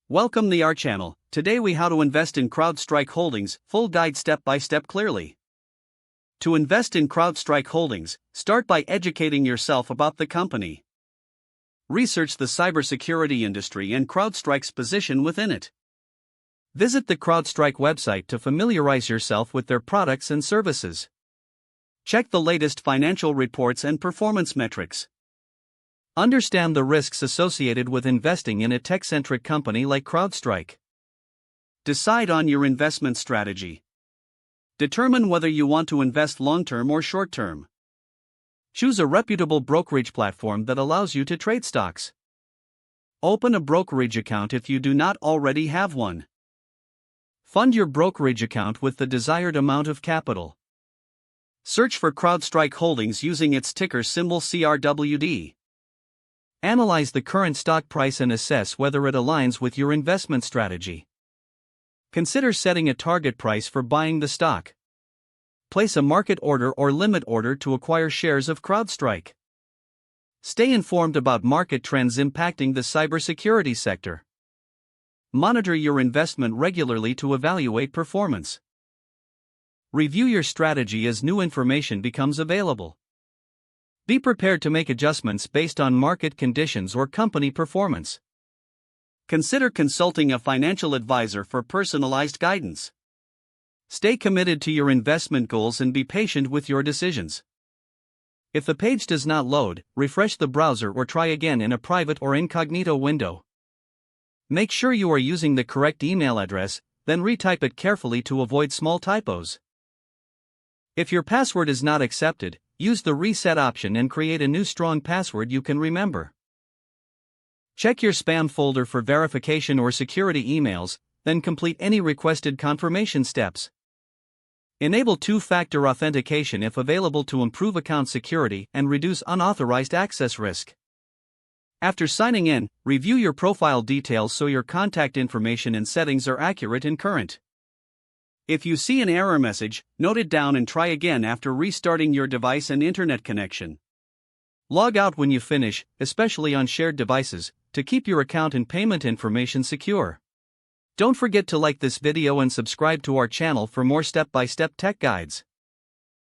Welcome to our channel. Today we how to invest in CrowdStrike Holdings, full guide step by step clearly. To invest in CrowdStrike Holdings, start by educating yourself about the company. Research the cybersecurity industry and CrowdStrike's position within it. Visit the CrowdStrike website to familiarize yourself with their products and services. Check the latest financial reports and performance metrics. Understand the risks associated with investing in a tech-centric company like CrowdStrike. Decide on your investment strategy. Determine whether you want to invest long-term or short-term. Choose a reputable brokerage platform that allows you to trade stocks. Open a brokerage account if you do not already have one. Fund your brokerage account with the desired amount of capital. Search for CrowdStrike Holdings using its ticker symbol CRWD. Analyze the current stock price and assess whether it aligns with your investment strategy. Consider setting a target price for buying the stock. Place a market order or limit order to acquire shares of CrowdStrike. Stay informed about market trends impacting the cybersecurity sector. Monitor your investment regularly to evaluate performance. Review your strategy as new information becomes available. Be prepared to make adjustments based on market conditions or company performance. Consider consulting a financial advisor for personalized guidance. Stay committed to your investment goals and be patient with your decisions. If the page does not load, refresh the browser or try again in a private or incognito window. Make sure you are using the correct email address, then retype it carefully to avoid small typos. If your password is not accepted, use the reset option and create a new strong password you can remember. Check your spam folder for verification or security emails, then complete any requested confirmation steps. Enable two-factor authentication if available to improve account security and reduce unauthorized access risk. After signing in, review your profile details so your contact information and settings are accurate and current. If you see an error message, note it down and try again after restarting your device and internet connection. Log out when you finish, especially on shared devices, to keep your account and payment information secure. Don't forget to like this video and subscribe to our channel for more step-by-step tech guides.